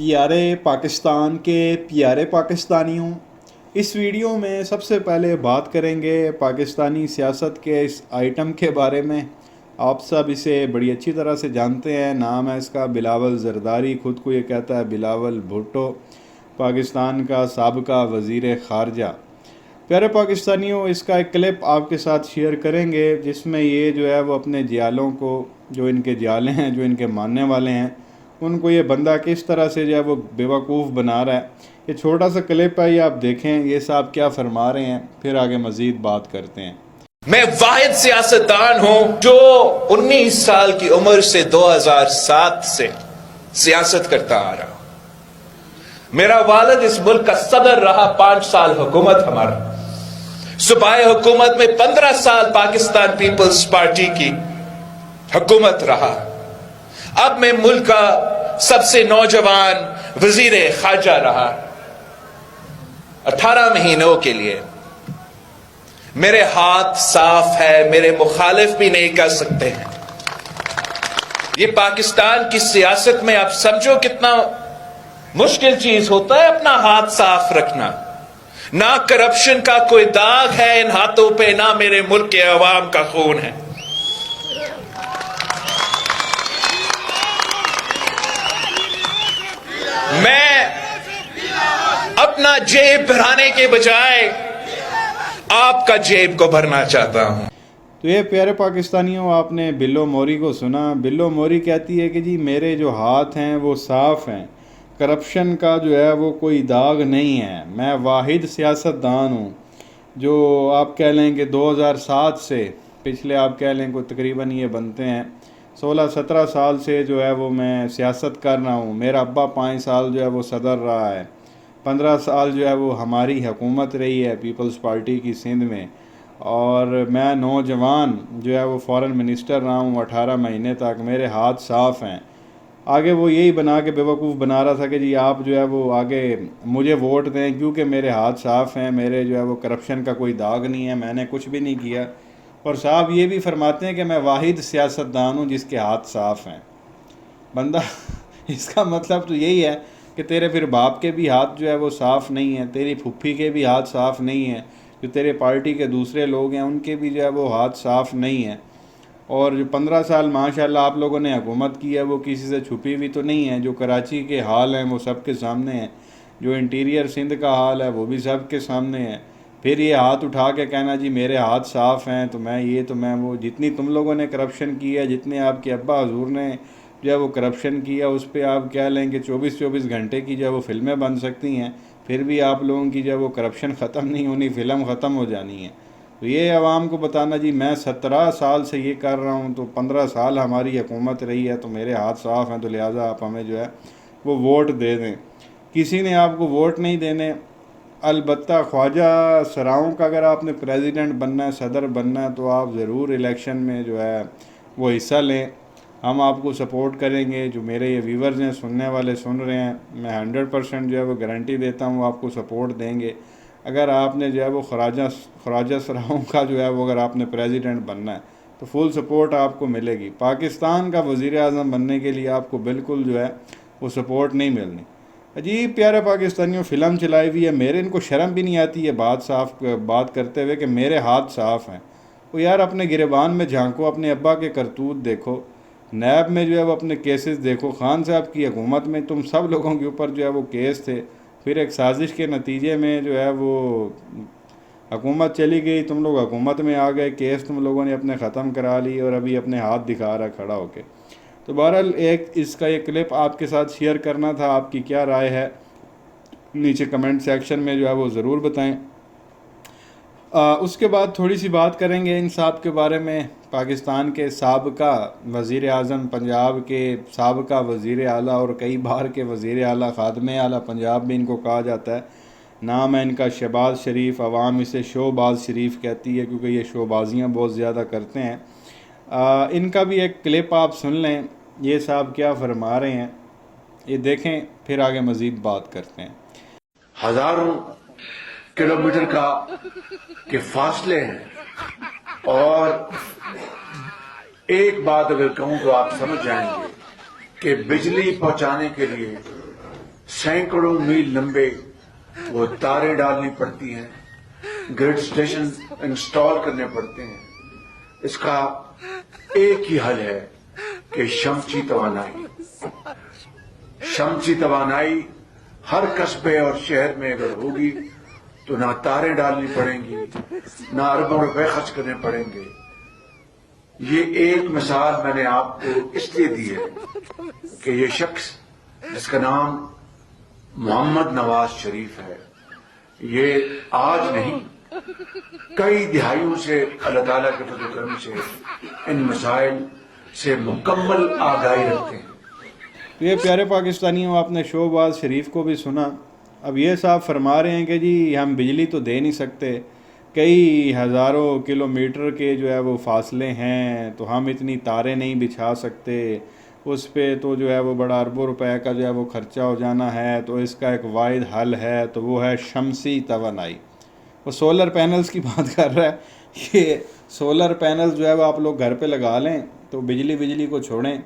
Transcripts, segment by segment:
प्यारे पाकिस्तान के प्यारे पाकिस्तानियों, इस वीडियो में सबसे पहले बात करेंगे पाकिस्तानी सियासत के इस आइटम के बारे में। आप सब इसे बड़ी अच्छी तरह से जानते हैं। नाम है इसका बिलावल ज़रदारी। ख़ुद को ये कहता है बिलावल भुट्टो, पाकिस्तान का साबका वज़ीर ख़ारजा। प्यारे पाकिस्तानियों, इसका एक क्लिप आपके साथ शेयर करेंगे जिसमें ये जो है वो अपने जियालों को, जो इनके जियाले हैं, जो इनके मानने वाले हैं, उनको ये बंदा किस तरह से जो है वो बेवकूफ़ बना रहा है। ये छोटा सा क्लिप है, ये आप देखें ये साहब क्या फरमा रहे हैं, फिर आगे मज़ीद बात करते हैं। मैं वाहिद सियासतदान हूं जो 19 साल की उम्र से 2007 से सियासत करता आ रहा हूं। मेरा वालिद इस मुल्क का सदर रहा, 5 साल हुकूमत हमारा। सूबाई हुकूमत में 15 साल पाकिस्तान पीपल्स पार्टी की हुकूमत रहा। अब मैं मुल्क का सबसे नौजवान वजीर खारजा रहा 18 महीनों के लिए। मेरे हाथ साफ है, मेरे मुखालिफ भी नहीं कर सकते हैं। ये पाकिस्तान की सियासत में आप समझो कितना मुश्किल चीज होता है अपना हाथ साफ रखना। ना करप्शन का कोई दाग है इन हाथों पे, ना मेरे मुल्क के अवाम का खून है। मैं अपना जेब भराने के बजाय आपका जेब को भरना चाहता हूं। तो ये प्यारे पाकिस्तानियों, आपने बिल्लो मोरी को सुना। बिल्लो मोरी कहती है कि जी मेरे जो हाथ हैं वो साफ़ हैं, करप्शन का जो है वो कोई दाग नहीं है। मैं वाहिद सियासतदान हूँ जो आप कह लें कि 2007 से पिछले आप कह लें को तकरीबन ये बनते हैं 16-17 साल से जो है वो मैं सियासत कर रहा हूँ। मेरा अब्बा 5 साल जो है वो सदर रहा है, 15 साल जो है वो हमारी हुकूमत रही है पीपल्स पार्टी की सिंध में, और मैं नौजवान जो है वो फॉरेन मिनिस्टर रहा हूँ 18 महीने तक। मेरे हाथ साफ़ हैं। आगे वो यही बना के बेवकूफ़ बना रहा था कि जी आप जो है वो आगे मुझे वोट दें क्योंकि मेरे हाथ साफ़ हैं, मेरे जो है वो करप्शन का कोई दाग नहीं है, मैंने कुछ भी नहीं किया। और साहब ये भी फरमाते हैं कि मैं वाहिद सियासतदान हूँ जिसके हाथ साफ़ हैं। बंदा इसका मतलब तो यही है कि तेरे फिर बाप के भी हाथ जो है वो साफ़ नहीं है, तेरी फुफ्फी के भी हाथ साफ़ नहीं है, जो तेरे पार्टी के दूसरे लोग हैं उनके भी जो है वो हाथ साफ़ नहीं है। और जो 15 साल माशाल्लाह आप लोगों ने हुकूमत की है वो किसी से छुपी हुई तो नहीं है। जो कराची के हाल हैं वो सबके सामने हैं, जो इंटीरियर सिंध का हाल है वो भी सबके सामने है। फिर ये हाथ उठा के कहना जी मेरे हाथ साफ़ हैं तो मैं ये तो मैं वो। जितनी तुम लोगों ने करप्शन की है, जितने आपके अब्बा हजूर ने जो है वो करप्शन किया, उस पर आप क्या लेंगे 24-24 घंटे की जो है वो फिल्में बन सकती हैं, फिर भी आप लोगों की जो है वो करप्शन ख़त्म नहीं होनी, फ़िल्म ख़त्म हो जानी है। तो ये आवाम को बताना जी मैं 17 साल से ये कर रहा हूँ, तो 15 साल हमारी हुकूमत रही है, तो मेरे हाथ साफ़ हैं, तो लिहाजा आप हमें जो है वो वोट दे दें। किसी ने आपको वोट नहीं देने। अलबत्ता ख्वाजा सराओं का अगर आपने प्रेसिडेंट बनना है, सदर बनना है, तो आप ज़रूर इलेक्शन में जो है वो हिस्सा लें। हम आपको सपोर्ट करेंगे। जो मेरे ये व्यूवर्स हैं, सुनने वाले सुन रहे हैं, मैं 100% जो है वो गारंटी देता हूँ आपको सपोर्ट देंगे। अगर आपने जो है वो ख्वाजा सराओं का जो है वो अगर आपने प्रेसिडेंट बनना है तो फुल सपोर्ट आपको मिलेगी। पाकिस्तान का वज़ीर आज़म बनने के लिए आपको बिल्कुल जो है वो सपोर्ट नहीं मिलनी। अजीब प्यारे पाकिस्तानियों, फ़िल्म चलाई हुई है। मेरे इनको शर्म भी नहीं आती है बात करते हुए कि मेरे हाथ साफ़ हैं। वो यार अपने गिरबान में झांको, अपने अब्बा के करतूत देखो, नैब में जो है वो अपने केसेस देखो। खान साहब की हुकूमत में तुम सब लोगों के ऊपर जो है वो केस थे, फिर एक साजिश के नतीजे में जो है वो हुकूमत चली गई, तुम लोग हुकूमत में आ गए, केस तुम लोगों ने अपने ख़त्म करा ली और अभी अपने हाथ दिखा रहा खड़ा होके। तो बहरहाल एक इसका एक क्लिप आपके साथ शेयर करना था। आपकी क्या राय है नीचे कमेंट सेक्शन में जो है वो ज़रूर बताएं। उसके बाद थोड़ी सी बात करेंगे इन साहब के बारे में। पाकिस्तान के साबका वज़ीर आज़म, पंजाब के साबका वज़ीर आला और कई बार के वज़ीर आला, ख़ादमे आला पंजाब भी इनको कहा जाता है। नाम है इनका शहबाज शरीफ। अवाम इसे शोबाज शरीफ कहती है क्योंकि ये शोबाजियाँ बहुत ज़्यादा करते हैं। इनका भी एक क्लिप आप सुन लें, ये साहब क्या फरमा रहे हैं, ये देखें, फिर आगे मज़ीद बात करते हैं। हज़ारों किलोमीटर का के फासले हैं, और एक बात अगर कहूं तो आप समझ जाएंगे कि बिजली पहुंचाने के लिए सैकड़ों मील लंबे वो तारे डालनी पड़ती हैं, ग्रिड स्टेशन इंस्टॉल करने पड़ते हैं। इसका एक ही हल है कि शमसी तवानाई हर कस्बे और शहर में अगर होगी तो ना तारे डालनी पड़ेंगी, ना अरबों रुपए खर्च करने पड़ेंगे। ये एक मिसाल मैंने आपको इसलिए दी है कि ये शख्स जिसका नाम मोहम्मद नवाज शरीफ है, ये आज नहीं कई दिहाइयों से अल्लाह ताला के फज़ल करम से इन मसाइल से मुकम्मल आगाही रखते हैं। तो ये प्यारे पाकिस्तानियों, आपने शोबाज शरीफ को भी सुना। अब ये साहब फरमा रहे हैं कि जी हम बिजली तो दे नहीं सकते, कई हज़ारों किलोमीटर के जो है वो फासले हैं, तो हम इतनी तारें नहीं बिछा सकते, उस पे तो जो है वो बड़ा अरबों रुपए का जो है वो ख़र्चा हो जाना है। तो इसका एक वाहिद हल है, तो वो है शमसी तवानाई। वो सोलर पैनल्स की बात कर रहा है। ये सोलर पैनल्स जो है वो आप लोग घर पे लगा लें तो बिजली को छोड़ें।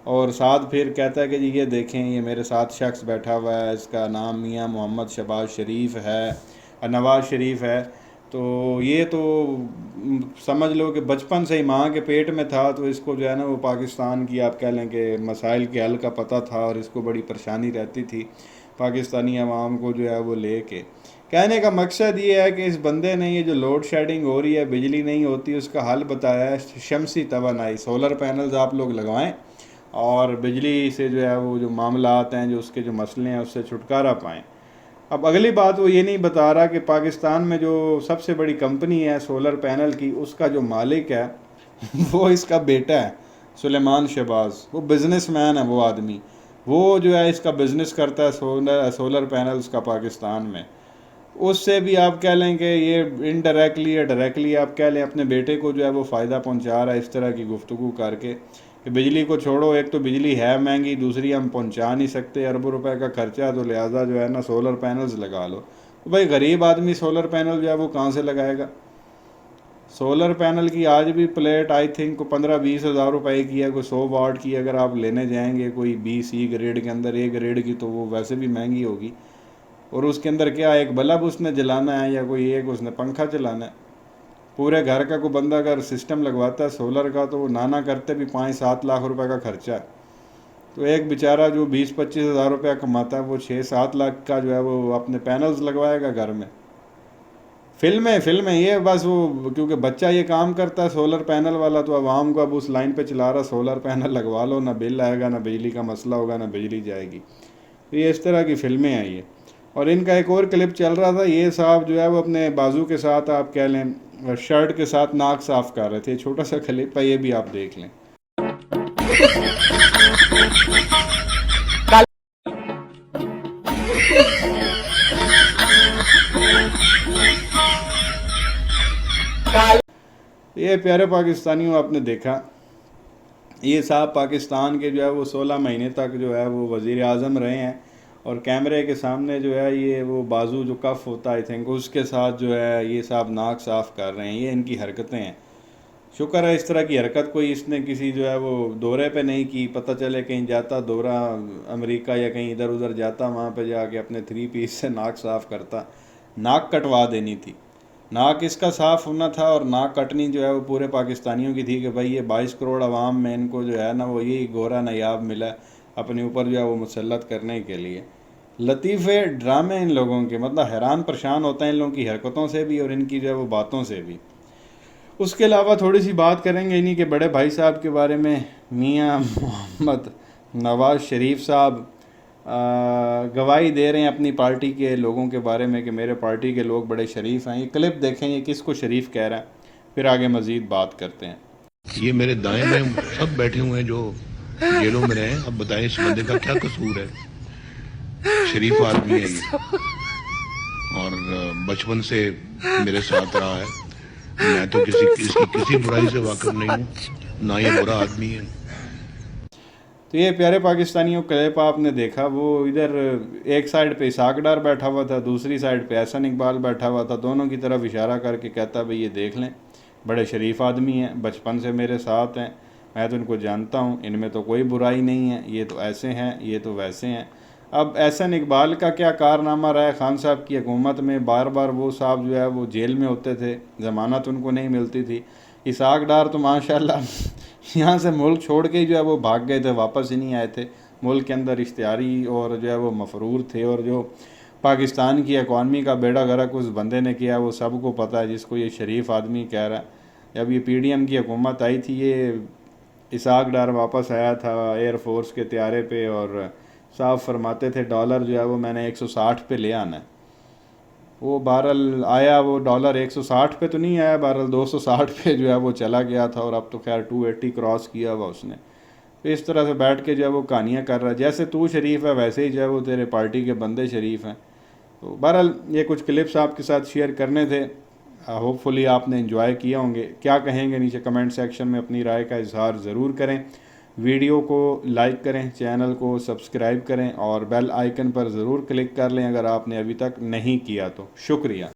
और साथ फिर कहता है कि जी ये देखें, ये मेरे साथ शख्स बैठा हुआ है, इसका नाम मियाँ मोहम्मद शहबाज शरीफ है, नवाज़ शरीफ है। तो ये तो समझ लो कि बचपन से ही माँ के पेट में था, तो इसको जो है ना वो पाकिस्तान की आप कह लें कि मसाइल के हल का पता था, और इसको बड़ी परेशानी रहती थी पाकिस्तानी अवाम को जो है वो लेके। कहने का मकसद ये है कि इस बंदे ने ये जो लोड शेडिंग हो रही है, बिजली नहीं होती, उसका हल बताया है शमसी तवानाई। सोलर पैनल्स आप लोग लगवाएं और बिजली से जो है वो जो मामलात हैं, जो उसके जो मसले हैं, उससे छुटकारा पाएँ। अब अगली बात वो ये नहीं बता रहा कि पाकिस्तान में जो सबसे बड़ी कंपनी है सोलर पैनल की, उसका जो मालिक है वो इसका बेटा है सुलेमान शहबाज। वो बिजनेसमैन है, वो आदमी, वो जो है इसका बिज़नेस करता है सोलर पैनल्स का पाकिस्तान में। उससे भी आप कह लें कि ये इनडायरेक्टली या डायरेक्टली आप कह लें अपने बेटे को जो है वो फ़ायदा पहुंचा रहा है इस तरह की गुफ्तगू करके कि बिजली को छोड़ो, एक तो बिजली है महंगी, दूसरी हम पहुंचा नहीं सकते, अरबों रुपए का खर्चा, तो लिहाजा जो है ना सोलर पैनल्स लगा लो। तो भाई गरीब आदमी सोलर पैनल जो है वो कहाँ से लगाएगा? सोलर पैनल की आज भी प्लेट आई थिंक 15-20 हज़ार रुपये की है, कोई 100 वाट की अगर आप लेने जाएंगे कोई BC ग्रेड के अंदर, ए ग्रेड की, तो वो वैसे भी महंगी होगी। और उसके अंदर क्या एक बल्ब उसने जलाना है या कोई एक उसने पंखा चलाना है। पूरे घर का कोई बंदा अगर सिस्टम लगवाता है सोलर का, तो वो नाना करते भी 5-7 लाख रुपए का खर्चा है। तो एक बेचारा जो 20-25 हज़ार रुपया कमाता है, वो 6-7 लाख का जो है वो अपने पैनल्स लगवाएगा घर में। फिल्में ये बस वो, क्योंकि बच्चा ये काम करता है सोलर पैनल वाला, तो आवाम को अब उस लाइन पे चला रहा, सोलर पैनल लगवा लो, ना बिल आएगा, ना बिजली का मसला होगा, ना बिजली जाएगी। तो ये इस तरह की फिल्में आई है। और इनका एक और क्लिप चल रहा था, ये साहब जो है वो अपने बाजू के साथ आप कह लें शर्ट के साथ नाक साफ कर रहे थे। छोटा सा क्लिप है, ये भी आप देख लें। ये प्यारे पाकिस्तानियों, आपने देखा ये साहब पाकिस्तान के जो है वो 16 महीने तक जो है वो वज़ीर आज़म रहे हैं, और कैमरे के सामने जो है ये वो बाजू जो कफ होता है आई थिंक उसके साथ जो है ये साहब नाक साफ़ कर रहे हैं। ये इनकी हरकतें हैं। शुक्र है इस तरह की हरकत कोई इसने किसी जो है वो दौरे पे नहीं की। पता चले कहीं जाता दौरा अमेरिका या कहीं इधर उधर जाता, वहाँ पे जाके अपने 3 पीस से नाक साफ़ करता। नाक कटवा देनी थी, नाक इसका साफ़ होना था, और नाक कटनी जो है वो पूरे पाकिस्तानियों की थी कि भाई ये 22 करोड़ आवाम में इनको जो है ना वो यही गोरा नायाब मिला अपने ऊपर जो है वो मुसल्लत करने के लिए। लतीफ़े ड्रामे इन लोगों के, मतलब हैरान परेशान होता है इन लोगों की हरकतों से भी और इनकी जो है वो बातों से भी। उसके अलावा थोड़ी सी बात करेंगे इन्हीं के बड़े भाई साहब के बारे में, मियाँ मोहम्मद नवाज़ शरीफ साहब गवाही दे रहे हैं अपनी पार्टी के लोगों के बारे में कि मेरे पार्टी के लोग बड़े शरीफ हैं। ये क्लिप देखें, ये किसको शरीफ कह रहा है, फिर आगे मज़ीद बात करते हैं। ये मेरे दाएं में सब बैठे हुए हैं जो जेलों में रहे। अब बताएं इस बंदे का क्या कसूर है? शरीफ आदमी है ये, और बचपन से मेरे साथ रहा है। मैं तो इसकी किसी बुराई से वाकिफ नहीं हूँ, ना ये बुरा आदमी है। तो ये प्यारे पाकिस्तानियों क्लिप आपने देखा, वो इधर एक साइड पे इसाक डार बैठा हुआ था, दूसरी साइड पे एहसन इकबाल बैठा हुआ था। दोनों की तरफ इशारा करके कहता भाई ये देख लें, बड़े शरीफ आदमी हैं, बचपन से मेरे साथ हैं, मैं तो इनको जानता हूँ, इनमें तो कोई बुराई नहीं है, ये तो ऐसे हैं, ये तो वैसे हैं। अब एहसन इकबाल का क्या कारनामा रहा है खान साहब की हुकूमत में, बार बार वो साहब जो है वो जेल में होते थे, ज़मानत उनको नहीं मिलती थी। इसाक डार तो माशाल्लाह यहाँ से मुल्क छोड़ के जो है वो भाग गए थे, वापस ही नहीं आए थे। मुल्क के अंदर इश्तिहारी और जो है वो मफरूर थे, और जो पाकिस्तान की इकॉनमी का बेड़ा गर्क उस बंदे ने किया वो सबको पता है, जिसको ये शरीफ आदमी कह रहा है। जब ये PDM की हुकूमत आई थी, ये इसाक डार वापस आया था एयरफोर्स के त्यारे पे, और साफ फरमाते थे डॉलर जो है वो मैंने 160 पे ले आना है। वो बहरहाल आया, वो डॉलर 160 पे तो नहीं आया, बहरहाल 260 पे जो है वो चला गया था, और अब तो खैर 280 क्रॉस किया हुआ उसने। तो इस तरह से बैठ के जो है वो कहानियाँ कर रहा है, जैसे तू शरीफ है वैसे ही जो है वो तेरे पार्टी के बंदे शरीफ हैं। तो बहरहाल ये कुछ क्लिप्स आपके साथ शेयर करने थे, होपफुली आपने एंजॉय किए होंगे। क्या कहेंगे नीचे कमेंट सेक्शन में अपनी राय का इजहार ज़रूर करें। वीडियो को लाइक करें, चैनल को सब्सक्राइब करें और बेल आइकन पर ज़रूर क्लिक कर लें अगर आपने अभी तक नहीं किया तो। शुक्रिया।